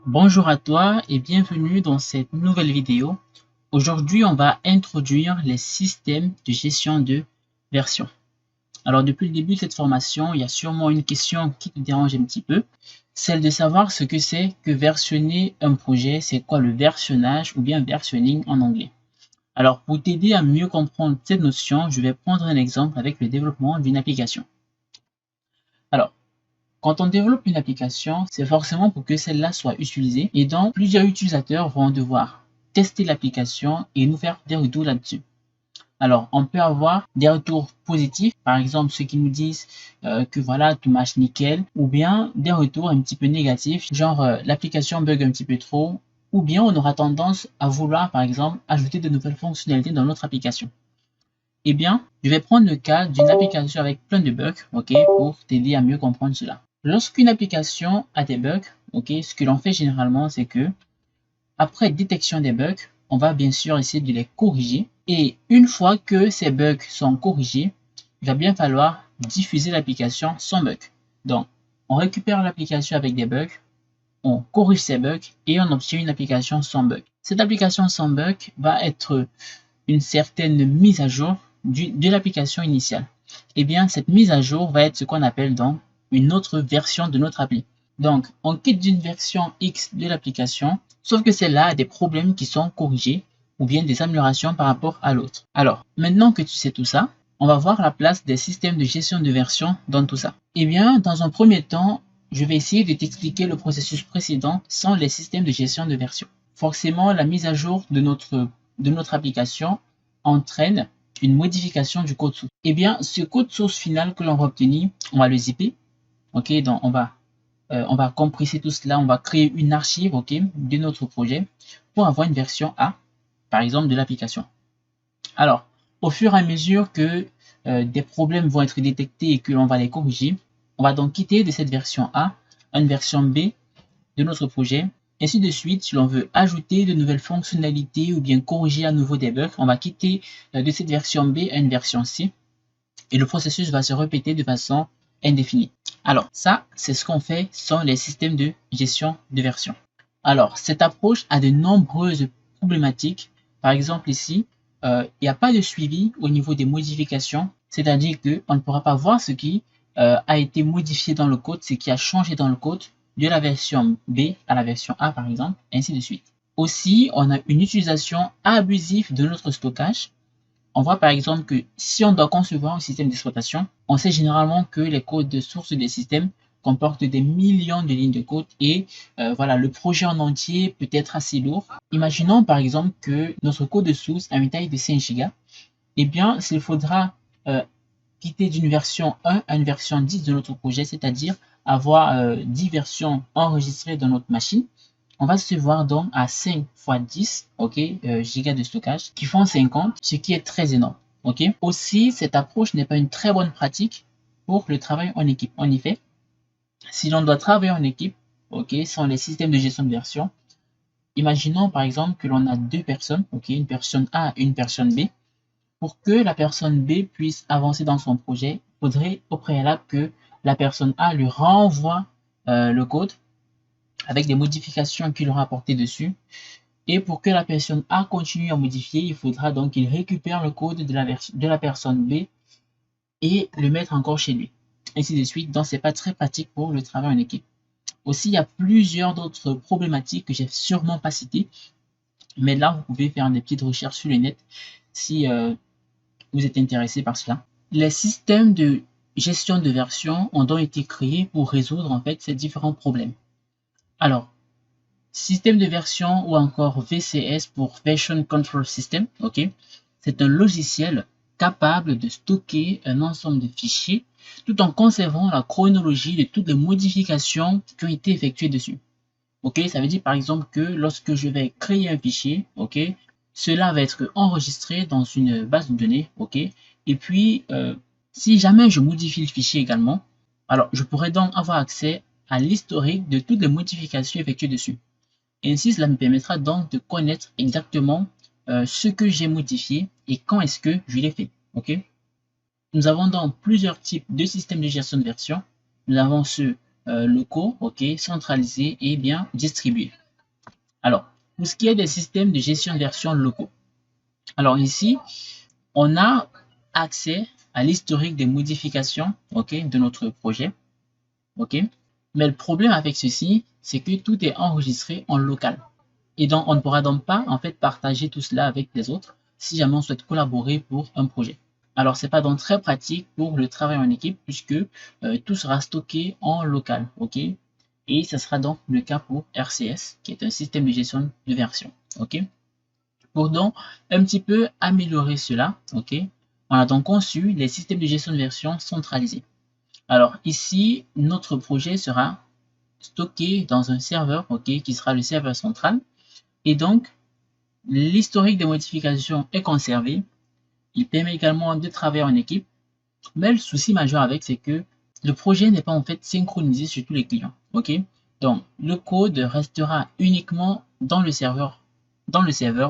Bonjour à toi et bienvenue dans cette nouvelle vidéo. Aujourd'hui, on va introduire les systèmes de gestion de version. Alors, depuis le début de cette formation, il y a sûrement une question qui te dérange un petit peu, celle de savoir ce que c'est que versionner un projet, c'est quoi le versionnage ou bien versionning en anglais. Alors, pour t'aider à mieux comprendre cette notion, je vais prendre un exemple avec le développement d'une application. Alors, quand on développe une application, c'est forcément pour que celle-là soit utilisée et donc plusieurs utilisateurs vont devoir tester l'application et nous faire des retours là-dessus. Alors, on peut avoir des retours positifs, par exemple ceux qui nous disent que voilà, tout marche nickel, ou bien des retours un petit peu négatifs, genre l'application bug un petit peu trop, ou bien on aura tendance à vouloir, par exemple, ajouter de nouvelles fonctionnalités dans notre application. Eh bien, je vais prendre le cas d'une application avec plein de bugs, ok, pour t'aider à mieux comprendre cela. Lorsqu'une application a des bugs, ok, ce que l'on fait généralement, c'est que après détection des bugs, on va bien sûr essayer de les corriger. Et une fois que ces bugs sont corrigés, il va bien falloir diffuser l'application sans bug. Donc, on récupère l'application avec des bugs, on corrige ces bugs et on obtient une application sans bug. Cette application sans bug va être une certaine mise à jour de l'application initiale. Eh bien, cette mise à jour va être ce qu'on appelle donc une autre version de notre appli. Donc, on quitte d'une version X de l'application, sauf que celle-là a des problèmes qui sont corrigés ou bien des améliorations par rapport à l'autre. Alors, maintenant que tu sais tout ça, on va voir la place des systèmes de gestion de version dans tout ça. Eh bien, dans un premier temps, je vais essayer de t'expliquer le processus précédent sans les systèmes de gestion de version. Forcément, la mise à jour de notre application entraîne une modification du code source. Eh bien, ce code source final que l'on va obtenir, on va le zipper. Ok, donc on va compresser tout cela, on va créer une archive, ok, de notre projet pour avoir une version A, par exemple, de l'application. Alors, au fur et à mesure que des problèmes vont être détectés et que l'on va les corriger, on va donc quitter de cette version A à une version B de notre projet. Ainsi de suite, si l'on veut ajouter de nouvelles fonctionnalités ou bien corriger à nouveau des bugs, on va quitter de cette version B à une version C et le processus va se répéter de façon indéfinie. Alors, ça, c'est ce qu'on fait sur les systèmes de gestion de version. Alors, cette approche a de nombreuses problématiques. Par exemple, ici, il n'y a pas de suivi au niveau des modifications, c'est-à-dire qu'on ne pourra pas voir ce qui a été modifié dans le code, ce qui a changé dans le code de la version B à la version A, par exemple, ainsi de suite. Aussi, on a une utilisation abusive de notre stockage. On voit par exemple que si on doit concevoir un système d'exploitation, on sait généralement que les codes de source des systèmes comportent des millions de lignes de code et voilà, le projet en entier peut être assez lourd. Imaginons par exemple que notre code de source a une taille de 5 Go. Eh bien, s'il faudra quitter d'une version 1 à une version 10 de notre projet, c'est-à-dire avoir 10 versions enregistrées dans notre machine, on va se voir donc à 5 fois 10, ok, gigas de stockage, qui font 50, ce qui est très énorme, ok. Aussi, cette approche n'est pas une très bonne pratique pour le travail en équipe. En effet, si l'on doit travailler en équipe, ok, sans les systèmes de gestion de version, imaginons par exemple que l'on a deux personnes, ok, une personne A et une personne B. Pour que la personne B puisse avancer dans son projet, il faudrait au préalable que la personne A lui renvoie le code avec des modifications qu'il aura apportées dessus. Et pour que la personne A continue à modifier, il faudra donc qu'il récupère le code de la personne B et le mettre encore chez lui. Ainsi de suite. Donc, c'est pas très pratique pour le travail en équipe. Aussi, il y a plusieurs d'autres problématiques que j'ai sûrement pas citées. Mais là, vous pouvez faire des petites recherches sur le net si vous êtes intéressé par cela. Les systèmes de gestion de version ont donc été créés pour résoudre en fait ces différents problèmes. Alors, système de version ou encore VCS pour Version Control System, ok, c'est un logiciel capable de stocker un ensemble de fichiers tout en conservant la chronologie de toutes les modifications qui ont été effectuées dessus. Ok, ça veut dire par exemple que lorsque je vais créer un fichier, ok, cela va être enregistré dans une base de données, ok, et puis si jamais je modifie le fichier également, alors je pourrais donc avoir accès à l'historique de toutes les modifications effectuées dessus. Ainsi, cela me permettra donc de connaître exactement ce que j'ai modifié et quand est-ce que je l'ai fait. Ok. Nous avons donc plusieurs types de systèmes de gestion de version. Nous avons ceux locaux, ok, centralisés et bien distribués. Alors, pour ce qui est des systèmes de gestion de version locaux, alors ici, on a accès à l'historique des modifications, ok, de notre projet, ok. Mais le problème avec ceci, c'est que tout est enregistré en local. Et donc, on ne pourra donc pas en fait partager tout cela avec les autres si jamais on souhaite collaborer pour un projet. Alors, c'est pas donc très pratique pour le travail en équipe puisque tout sera stocké en local, ok? Et ce sera donc le cas pour RCS, qui est un système de gestion de version, ok? Pour donc un petit peu améliorer cela, ok? On a donc conçu les systèmes de gestion de version centralisés. Alors ici, notre projet sera stocké dans un serveur, ok, qui sera le serveur central. Et donc, l'historique des modifications est conservé. Il permet également de travailler en équipe. Mais le souci majeur avec, c'est que le projet n'est pas en fait synchronisé sur tous les clients. Ok? Donc, le code restera uniquement dans le serveur,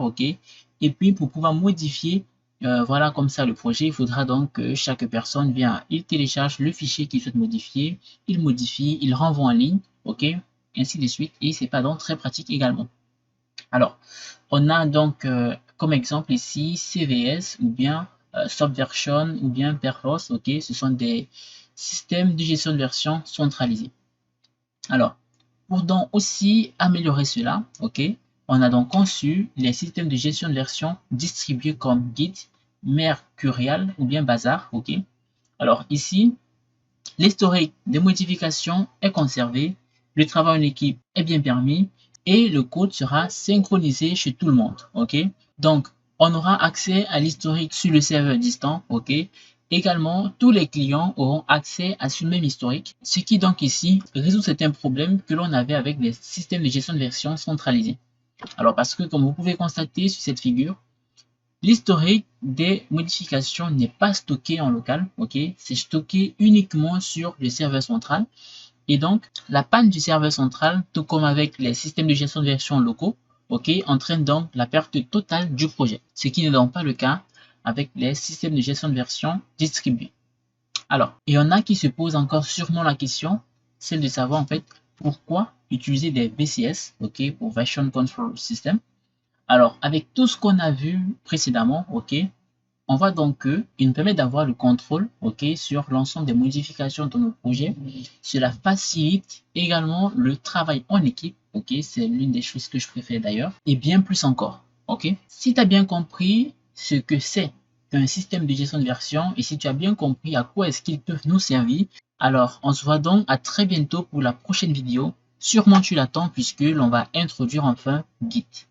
ok? Et puis, pour pouvoir modifier, voilà comme ça le projet, il faudra donc que chaque personne vient, il télécharge le fichier qu'il souhaite modifier, il modifie, il renvoie en ligne, ok? Ainsi de suite. Et c'est pas donc très pratique également. Alors, on a donc comme exemple ici CVS ou bien Subversion ou bien Perforce, ok, ce sont des systèmes de gestion de version centralisés. Alors, pour donc aussi améliorer cela, ok, on a donc conçu les systèmes de gestion de version distribués comme Git, Mercurial ou bien Bazar, ok. Alors ici, l'historique des modifications est conservé, le travail en équipe est bien permis et le code sera synchronisé chez tout le monde, ok? Donc, on aura accès à l'historique sur le serveur distant, ok? Également, tous les clients auront accès à ce même historique, ce qui donc ici résout certains problèmes que l'on avait avec les systèmes de gestion de version centralisés. Alors, parce que comme vous pouvez constater sur cette figure, l'historique des modifications n'est pas stocké en local, ok? C'est stocké uniquement sur le serveur central. Et donc, la panne du serveur central, tout comme avec les systèmes de gestion de version locaux, ok, entraîne donc la perte totale du projet. Ce qui n'est donc pas le cas avec les systèmes de gestion de version distribués. Alors, il y en a qui se posent encore sûrement la question, celle de savoir en fait pourquoi utiliser des VCS, ok, pour Version Control System. Alors, avec tout ce qu'on a vu précédemment, ok, on voit donc qu'il nous permet d'avoir le contrôle, ok, sur l'ensemble des modifications de nos projets. Cela facilite également le travail en équipe, ok, c'est l'une des choses que je préfère d'ailleurs, et bien plus encore, ok. Si tu as bien compris ce que c'est qu'un système de gestion de version et si tu as bien compris à quoi est-ce qu'ils peuvent nous servir, alors on se voit donc à très bientôt pour la prochaine vidéo. Sûrement tu l'attends puisque l'on va introduire enfin Git.